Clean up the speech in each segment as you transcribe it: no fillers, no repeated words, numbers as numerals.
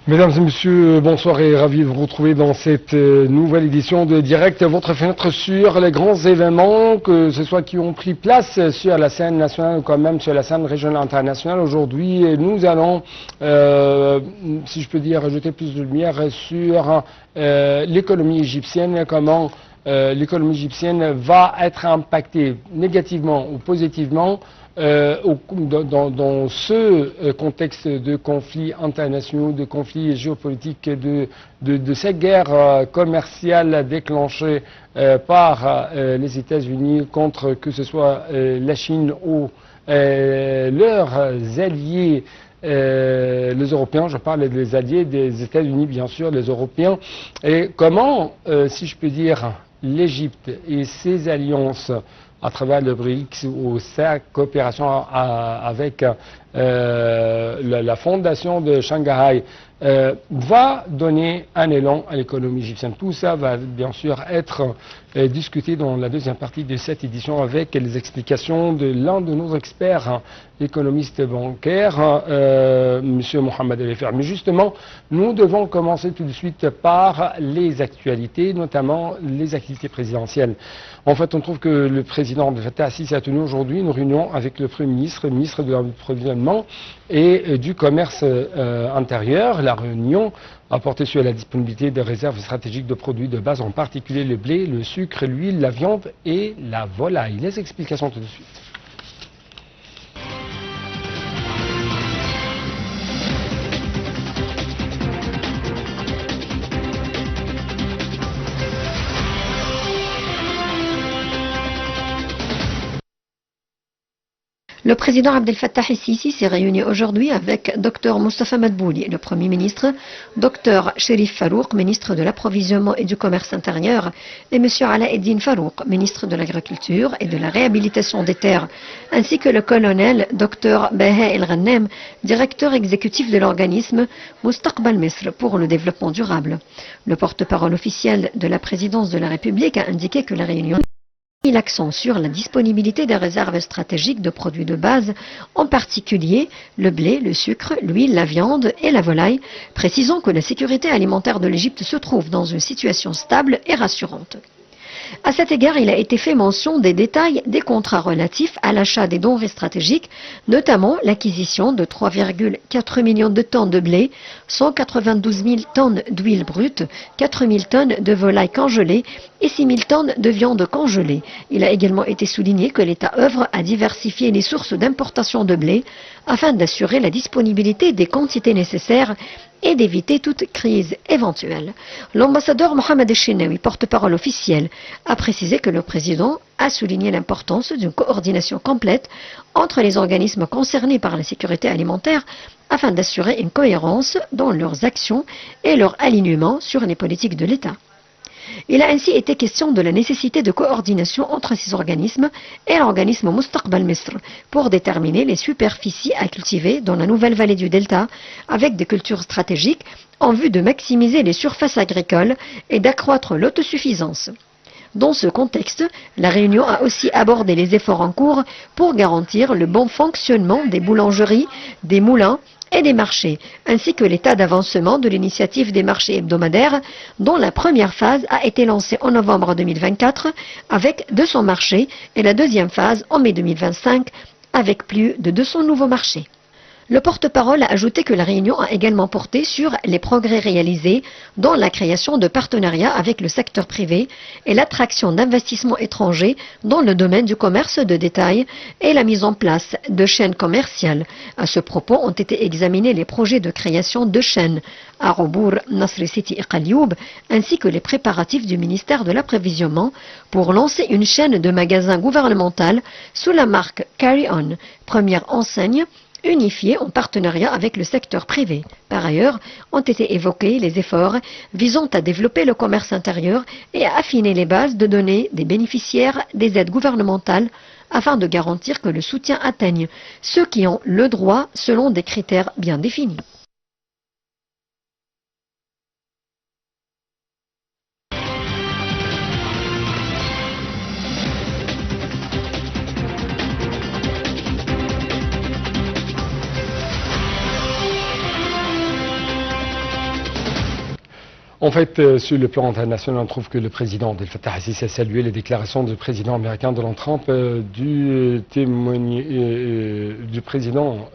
Mesdames et messieurs, bonsoir et ravi de vous retrouver dans cette nouvelle édition de Direct, votre fenêtre sur les grands événements, que ce soit qui ont pris place sur la scène nationale ou quand même sur la scène régionale internationale. Aujourd'hui, nous allons, si je peux dire, jeter plus de lumière sur l'économie égyptienne, comment l'économie égyptienne va être impactée négativement ou positivement dans ce contexte de conflits internationaux, de conflits géopolitiques, de cette guerre commerciale déclenchée par les États-Unis contre que ce soit la Chine ou leurs alliés. Les Européens, je parle des alliés des États-Unis, bien sûr, les Européens, et comment, si je peux dire, l'Égypte et ses alliances à travers le BRICS ou sa coopération avec la fondation de Shanghai va donner un élan à l'économie égyptienne. Tout ça va bien sûr être discuté dans la deuxième partie de cette édition avec les explications de l'un de nos experts, économiste bancaire, M. Mohamed El-Fer. Mais justement, nous devons commencer tout de suite par les actualités, notamment les activités présidentielles. En fait, on trouve que le président Abdel Fattah al-Sisi a tenu aujourd'hui une réunion avec le Premier ministre, le ministre de l'Approvisionnement et du Commerce intérieur. La réunion a porté sur la disponibilité des réserves stratégiques de produits de base, en particulier le blé, le sucre, l'huile, la viande et la volaille. Les explications tout de suite. Le président Abdel Fattah el-Sisi s'est réuni aujourd'hui avec Dr Moustapha Madbouli, le Premier ministre, Dr Cherif Farouk, ministre de l'Approvisionnement et du Commerce intérieur, et M. Ala Eddine Farouk, ministre de l'Agriculture et de la Réhabilitation des Terres, ainsi que le colonel Dr Baha El-Ghannem, directeur exécutif de l'organisme Mustaqbal Misr pour le développement durable. Le porte-parole officiel de la présidence de la République a indiqué que la réunion mis l'accent sur la disponibilité des réserves stratégiques de produits de base, en particulier le blé, le sucre, l'huile, la viande et la volaille, précisant que la sécurité alimentaire de l'Égypte se trouve dans une situation stable et rassurante. À cet égard, il a été fait mention des détails des contrats relatifs à l'achat des denrées stratégiques, notamment l'acquisition de 3,4 millions de tonnes de blé, 192 000 tonnes d'huile brute, 4 000 tonnes de volaille congelée et 6 000 tonnes de viande congelée. Il a également été souligné que l'État œuvre à diversifier les sources d'importation de blé afin d'assurer la disponibilité des quantités nécessaires et d'éviter toute crise éventuelle. L'ambassadeur Mohamed El-Chenaoui, porte-parole officiel, a précisé que le président a souligné l'importance d'une coordination complète entre les organismes concernés par la sécurité alimentaire afin d'assurer une cohérence dans leurs actions et leur alignement sur les politiques de l'État. Il a ainsi été question de la nécessité de coordination entre ces organismes et l'organisme Mustaqbal Misr pour déterminer les superficies à cultiver dans la nouvelle vallée du Delta avec des cultures stratégiques en vue de maximiser les surfaces agricoles et d'accroître l'autosuffisance. Dans ce contexte, la réunion a aussi abordé les efforts en cours pour garantir le bon fonctionnement des boulangeries, des moulins et des marchés, ainsi que l'état d'avancement de l'initiative des marchés hebdomadaires, dont la première phase a été lancée en novembre 2024 avec 200 marchés et la deuxième phase en mai 2025 avec plus de 200 nouveaux marchés. Le porte-parole a ajouté que la réunion a également porté sur les progrès réalisés dans la création de partenariats avec le secteur privé et l'attraction d'investissements étrangers dans le domaine du commerce de détail et la mise en place de chaînes commerciales. À ce propos, ont été examinés les projets de création de chaînes à Robour, Nasri City et Qalioub, ainsi que les préparatifs du ministère de l'Approvisionnement pour lancer une chaîne de magasins gouvernementaux sous la marque Carry On, première enseigne unifiés en partenariat avec le secteur privé. Par ailleurs, ont été évoqués les efforts visant à développer le commerce intérieur et à affiner les bases de données des bénéficiaires des aides gouvernementales afin de garantir que le soutien atteigne ceux qui ont le droit selon des critères bien définis. En fait, sur le plan international, on trouve que le président Abdel Fattah al-Sisi a salué les déclarations du président américain Donald Trump, du président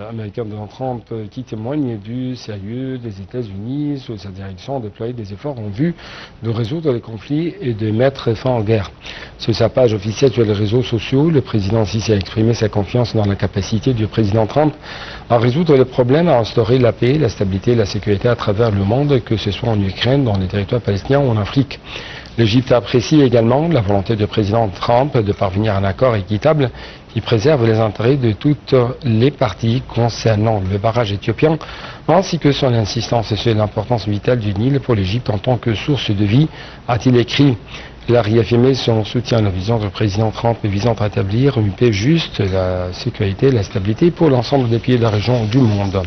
américain Donald Trump qui témoigne du sérieux des États-Unis sous sa direction de déployer des efforts en vue de résoudre les conflits et de mettre fin aux guerres. Sur sa page officielle sur les réseaux sociaux, le président Sisi a exprimé sa confiance dans la capacité du président Trump à résoudre les problèmes, à instaurer la paix, la stabilité et la sécurité à travers le monde, que ce soit en Ukraine, dans les territoires palestiniens ou en Afrique. L'Égypte apprécie également la volonté du président Trump de parvenir à un accord équitable qui préserve les intérêts de toutes les parties concernant le barrage éthiopien, ainsi que son insistance sur l'importance vitale du Nil pour l'Égypte en tant que source de vie, a-t-il écrit. Il a réaffirmé son soutien à la vision du président Trump visant à établir une paix juste, la sécurité et la stabilité pour l'ensemble des pays de la région du monde.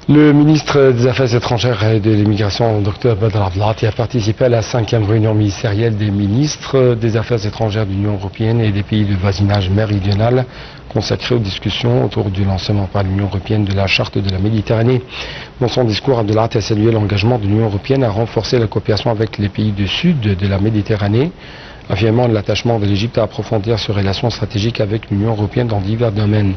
Le ministre des Affaires étrangères et de l'immigration, Dr Badr Abdelghati, a participé à la 5e réunion ministérielle des ministres des Affaires étrangères de l'Union européenne et des pays de voisinage méridional consacrée aux discussions autour du lancement par l'Union européenne de la Charte de la Méditerranée. Dans son discours, Abdelghati a salué l'engagement de l'Union européenne à renforcer la coopération avec les pays du sud de la Méditerranée, affirmant l'attachement de l'Égypte à approfondir ses relations stratégiques avec l'Union européenne dans divers domaines.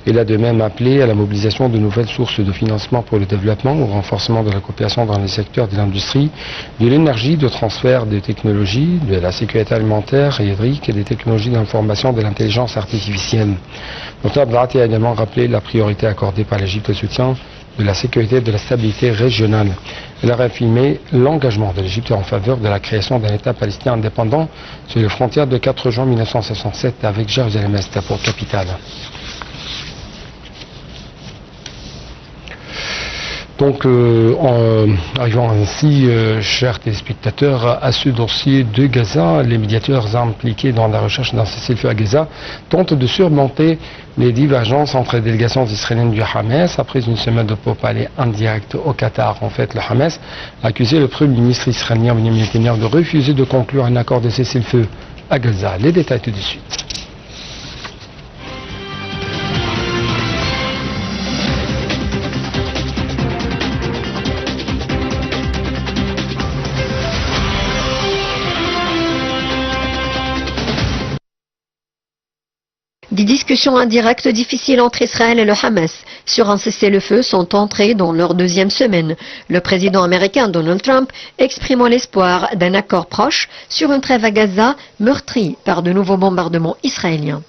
Il a de même appelé à la mobilisation de nouvelles sources de financement pour le développement, au renforcement de la coopération dans les secteurs de l'industrie, de l'énergie, de transfert des technologies, de la sécurité alimentaire et hydrique et des technologies d'information de l'intelligence artificielle. Dr Abdelghati a également rappelé la priorité accordée par l'Égypte au soutien de la sécurité et de la stabilité régionale. Il a réaffirmé l'engagement de l'Égypte en faveur de la création d'un État palestinien indépendant sur les frontières de 4 juin 1967 avec Jérusalem-Est pour capitale. Donc, arrivant ainsi, chers téléspectateurs, à ce dossier de Gaza, les médiateurs impliqués dans la recherche d'un cessez-le-feu à Gaza tentent de surmonter les divergences entre les délégations israéliennes du Hamas. Après une semaine de pourparlers indirects au Qatar, en fait, le Hamas a accusé le Premier ministre israélien Benjamin Netanyahu de refuser de conclure un accord de cessez-le-feu à Gaza. Les détails tout de suite. Des discussions indirectes difficiles entre Israël et le Hamas sur un cessez-le-feu sont entrées dans leur 2e semaine. Le président américain Donald Trump exprimant l'espoir d'un accord proche sur une trêve à Gaza meurtrie par de nouveaux bombardements israéliens.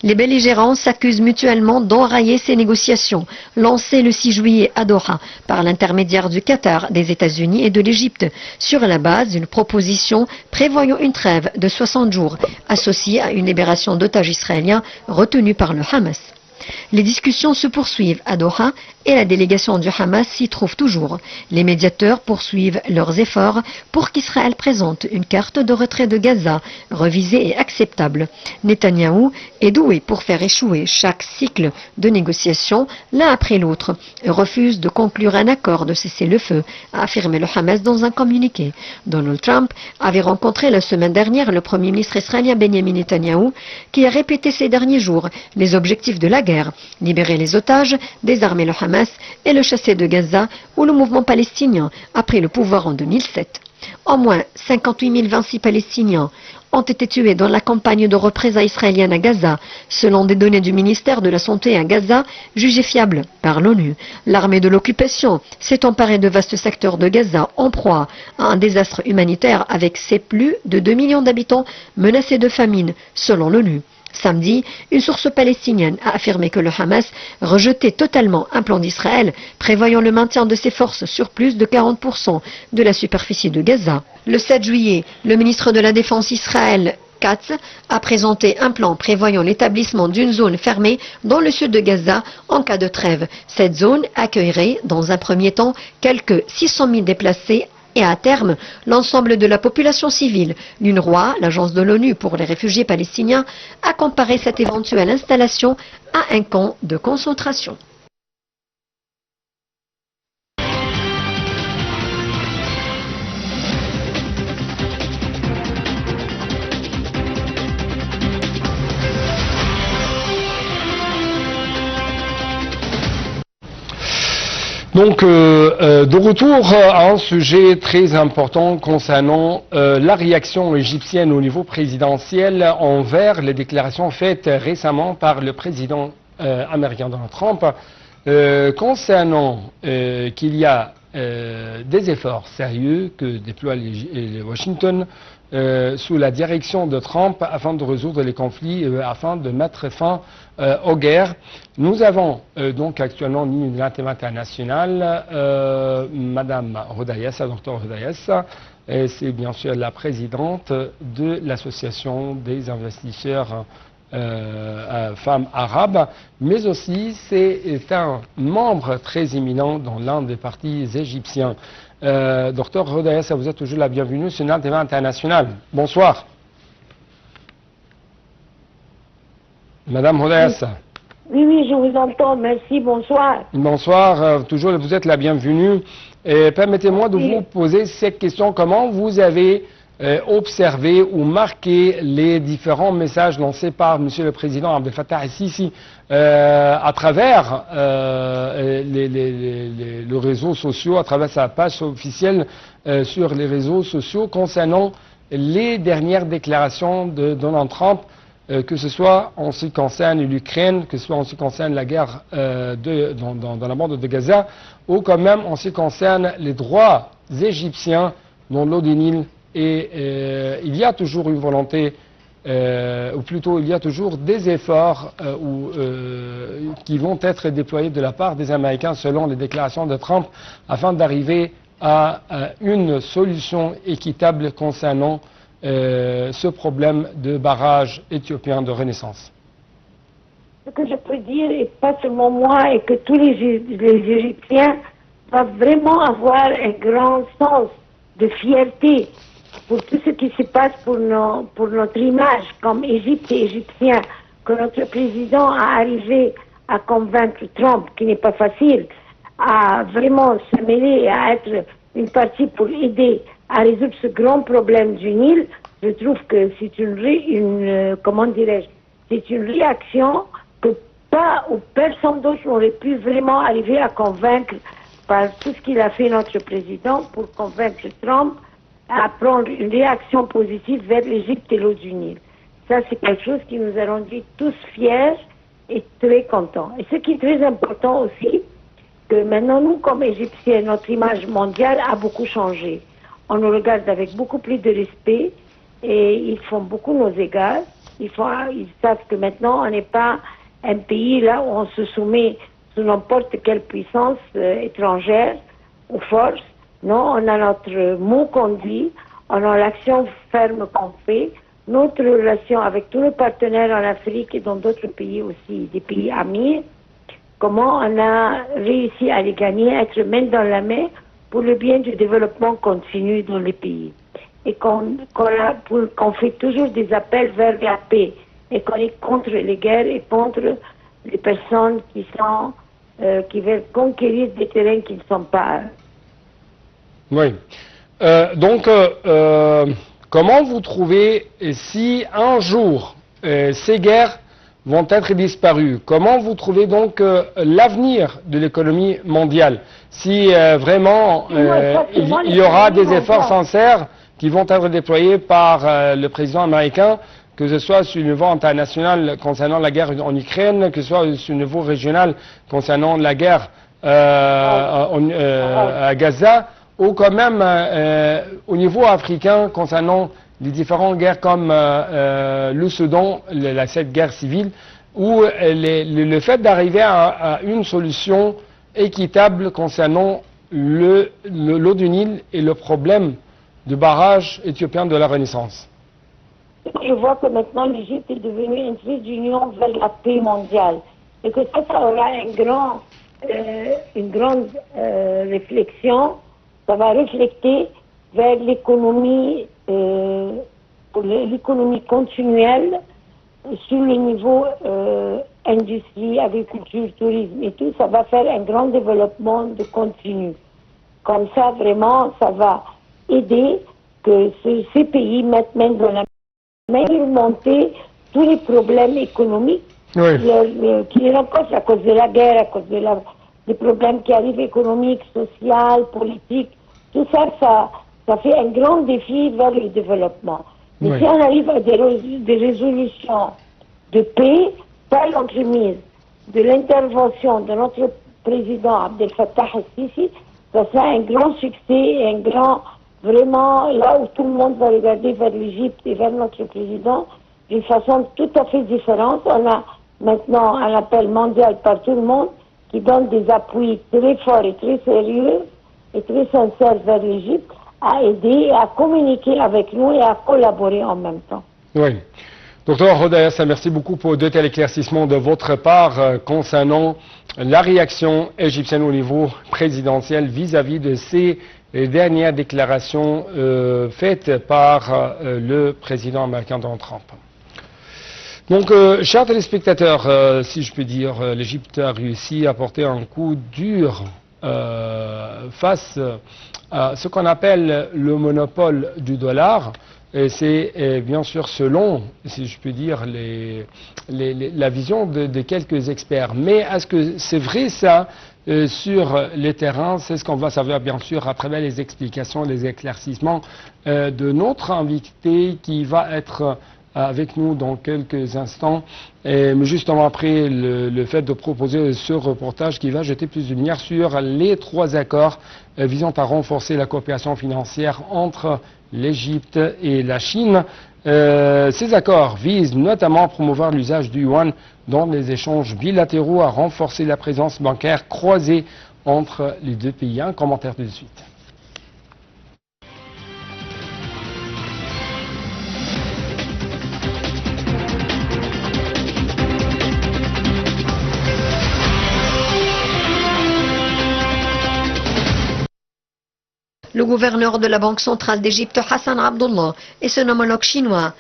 Les belligérants s'accusent mutuellement d'enrayer ces négociations, lancées le 6 juillet à Doha par l'intermédiaire du Qatar, des États-Unis et de l'Égypte, sur la base d'une proposition prévoyant une trêve de 60 jours, associée à une libération d'otages israéliens retenus par le Hamas. Les discussions se poursuivent à Doha et la délégation du Hamas s'y trouve toujours. Les médiateurs poursuivent leurs efforts pour qu'Israël présente une carte de retrait de Gaza revisée et acceptable. Netanyahou est doué pour faire échouer chaque cycle de négociations l'un après l'autre et refuse de conclure un accord de cessez-le-feu, a affirmé le Hamas dans un communiqué. Donald Trump avait rencontré la semaine dernière le Premier ministre israélien Benjamin Netanyahou qui a répété ces derniers jours les objectifs de la guerre, libérer les otages, désarmer le Hamas et le chasser de Gaza où le mouvement palestinien a pris le pouvoir en 2007. Au moins 58 026 Palestiniens ont été tués dans la campagne de représailles israélienne à Gaza, selon des données du ministère de la Santé à Gaza, jugées fiables par l'ONU. L'armée de l'occupation s'est emparée de vastes secteurs de Gaza en proie à un désastre humanitaire avec ses plus de 2 millions d'habitants menacés de famine, selon l'ONU. Samedi, une source palestinienne a affirmé que le Hamas rejetait totalement un plan d'Israël prévoyant le maintien de ses forces sur plus de 40% de la superficie de Gaza. Le 7 juillet, le ministre de la Défense Israël Katz a présenté un plan prévoyant l'établissement d'une zone fermée dans le sud de Gaza en cas de trêve. Cette zone accueillerait dans un premier temps quelques 600 000 déplacés et à terme l'ensemble de la population civile. L'UNRWA, l'agence de l'ONU pour les réfugiés palestiniens, a comparé cette éventuelle installation à un camp de concentration. Donc, de retour à un sujet très important concernant la réaction égyptienne au niveau présidentiel envers les déclarations faites récemment par le président américain Donald Trump concernant qu'il y a des efforts sérieux que déploie Washington sous la direction de Trump afin de résoudre les conflits, afin de mettre fin aux guerres. Nous avons donc actuellement une l'intérêt international, Madame Rodayessa, Dr Rodayessa, c'est bien sûr la présidente de l'association des investisseurs femmes arabes, mais aussi c'est un membre très éminent dans l'un des partis égyptiens. Docteur Rodayessa, vous êtes toujours la bienvenue sur l'intérêt international. Bonsoir. Madame Rodayessa. Oui, oui, je vous entends. Merci, bonsoir. Bonsoir, toujours vous êtes la bienvenue. Permettez-moi de vous poser cette question. Comment vous avez observé ou marqué les différents messages lancés par M. le Président Abdel Fattah el-Sisi à travers les réseaux sociaux, à travers sa page officielle sur les réseaux sociaux concernant les dernières déclarations de Donald Trump, que ce soit en ce qui concerne l'Ukraine, que ce soit en ce qui concerne la guerre dans la bande de Gaza, ou quand même en ce qui concerne les droits égyptiens dans l'eau du Nil. Et il y a toujours une volonté, ou plutôt il y a toujours des efforts qui vont être déployés de la part des Américains selon les déclarations de Trump afin d'arriver à une solution équitable concernant ce problème de barrage éthiopien de renaissance. Ce que je peux dire, et pas seulement moi, et que tous les Égyptiens doivent vraiment avoir un grand sens de fierté pour tout ce qui se passe pour notre image comme Égypte et Égyptiens, que notre président a arrivé à convaincre Trump, qui n'est pas facile, à vraiment se mêler et à être une partie pour aider à résoudre ce grand problème du Nil. Je trouve que c'est comment dirais-je, c'est une réaction que pas ou personne d'autre n'aurait pu vraiment arriver à convaincre par tout ce qu'il a fait notre président pour convaincre Trump à prendre une réaction positive vers l'Égypte et l'eau du Nil. Ça, c'est quelque chose qui nous a rendus tous fiers et très contents. Et ce qui est très important aussi, que maintenant, nous, comme Égyptiens, notre image mondiale a beaucoup changé. On nous regarde avec beaucoup plus de respect et ils font beaucoup nos égards. Ils savent que maintenant, on n'est pas un pays là où on se soumet sous n'importe quelle puissance étrangère ou force. Non, on a notre mot qu'on dit, on a l'action ferme qu'on fait, notre relation avec tous nos partenaires en Afrique et dans d'autres pays aussi, des pays amis, comment on a réussi à les gagner, être main dans la main pour le bien du développement continu dans les pays. Et qu'on fait toujours des appels vers la paix et qu'on est contre les guerres et contre les personnes qui veulent conquérir des terrains qui ne sont pas. Oui. Donc, comment vous trouvez si un jour ces guerres vont être disparues? Comment vous trouvez donc l'avenir de l'économie mondiale? Si vraiment il y aura des efforts sincères qui vont être déployés par le président américain, que ce soit sur le niveau international concernant la guerre en Ukraine, que ce soit sur le niveau régional concernant la guerre à Gaza, ou quand même au niveau africain concernant les différentes guerres comme le Soudan, cette guerre civile, où le fait d'arriver à une solution équitable concernant l'eau du Nil et le problème du barrage éthiopien de la Renaissance. Je vois que maintenant l'Égypte est devenue une trait d'union vers la paix mondiale et que ça aura une grande réflexion. Ça va refléter vers l'économie continuelle sur le niveau industrie, agriculture, tourisme et tout. Ça va faire un grand développement de continu. Comme ça, vraiment, ça va aider que ces pays mettent main dans la main et remonter tous les problèmes économiques qui les rencontrent à cause de la guerre, à cause de les problèmes qui arrivent économiques, sociaux, politiques, tout ça, ça fait un grand défi vers le développement. Mais Oui. si on arrive à des résolutions de paix par l'entremise de l'intervention de notre président Abdel Fattah el-Sisi, ça sera un grand succès et un grand, vraiment, là où tout le monde va regarder vers l'Égypte et vers notre président d'une façon tout à fait différente. On a maintenant un appel mondial par tout le monde qui donne des appuis très forts et très sérieux et très sincères vers l'Égypte à aider, à communiquer avec nous et à collaborer en même temps. Oui. Docteur Rodessa, merci beaucoup pour de tels éclaircissements de votre part concernant la réaction égyptienne au niveau présidentiel vis-à-vis de ces dernières déclarations faites par le président américain Donald Trump. Donc, chers téléspectateurs, si je peux dire, l'Égypte a réussi à porter un coup dur face à ce qu'on appelle le monopole du dollar. Et c'est bien sûr selon, si je peux dire, la vision de quelques experts. Mais est-ce que c'est vrai ça sur les terrains? C'est ce qu'on va savoir bien sûr à travers les explications, les éclaircissements de notre invité qui va être avec nous dans quelques instants, mais justement après le fait de proposer ce reportage qui va jeter plus de lumière sur les 3 accords visant à renforcer la coopération financière entre l'Égypte et la Chine. Ces accords visent notamment à promouvoir l'usage du yuan dans les échanges bilatéraux, à renforcer la présence bancaire croisée entre les 2 pays. Un commentaire tout de suite. Le gouverneur de la Banque centrale d'Égypte, Hassan Abdullah, et son homologue chinois,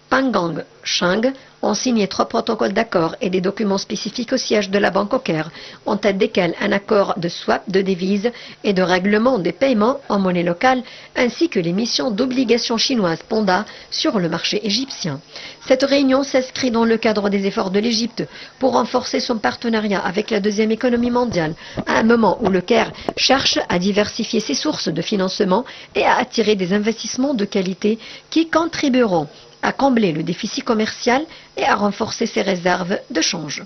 Panggang Shang, ont signé 3 protocoles d'accord et des documents spécifiques au siège de la Banque au Caire, en tête desquels un accord de swap de devises et de règlement des paiements en monnaie locale, ainsi que l'émission d'obligations chinoises Ponda sur le marché égyptien. Cette réunion s'inscrit dans le cadre des efforts de l'Égypte pour renforcer son partenariat avec la 2e économie mondiale, à un moment où le Caire cherche à diversifier ses sources de financement et à attirer des investissements de qualité qui contribueront à combler le déficit commercial et à renforcer ses réserves de change.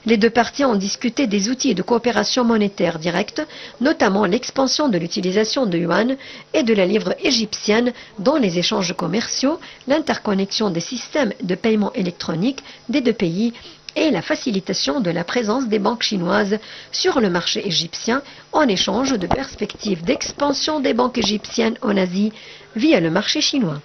Les 2 parties ont discuté des outils de coopération monétaire directe, notamment l'expansion de l'utilisation de yuan et de la livre égyptienne dans les échanges commerciaux, l'interconnexion des systèmes de paiement électronique des 2 pays et la facilitation de la présence des banques chinoises sur le marché égyptien en échange de perspectives d'expansion des banques égyptiennes en Asie via le marché chinois.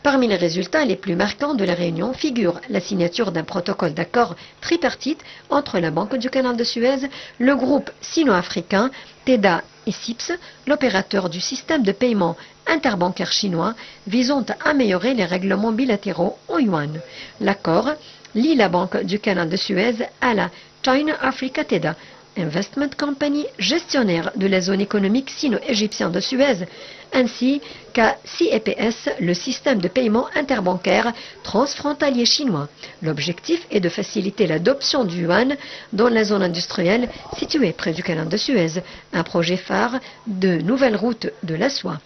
Parmi les résultats les plus marquants de la réunion figure la signature d'un protocole d'accord tripartite entre la Banque du Canal de Suez, le groupe sino-africain TEDA et SIPS, l'opérateur du système de paiement interbancaire chinois, visant à améliorer les règlements bilatéraux en yuan. L'accord lie la Banque du Canal de Suez à la China Africa TEDA, Investment Company, gestionnaire de la zone économique sino-égyptienne de Suez, ainsi qu'à CEPS, le système de paiement interbancaire transfrontalier chinois. L'objectif est de faciliter l'adoption du yuan dans la zone industrielle située près du canal de Suez, un projet phare de nouvelle route de la soie.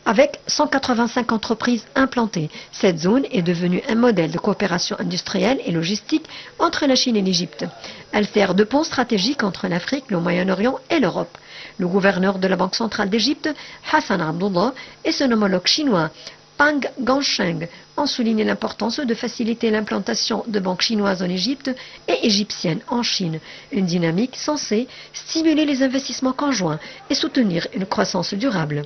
Avec 185 entreprises implantées, cette zone est devenue un modèle de coopération industrielle et logistique entre la Chine et l'Égypte. Elle sert de pont stratégique entre l'Afrique, le Moyen-Orient et l'Europe. Le gouverneur de la Banque centrale d'Égypte, Hassan Abdullah, et son homologue chinois, Pang Gangsheng, ont souligné l'importance de faciliter l'implantation de banques chinoises en Égypte et égyptiennes en Chine, une dynamique censée stimuler les investissements conjoints et soutenir une croissance durable.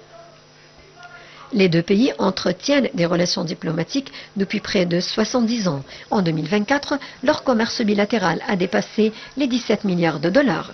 Les 2 pays entretiennent des relations diplomatiques depuis près de 70 ans. En 2024, leur commerce bilatéral a dépassé les 17 milliards de dollars.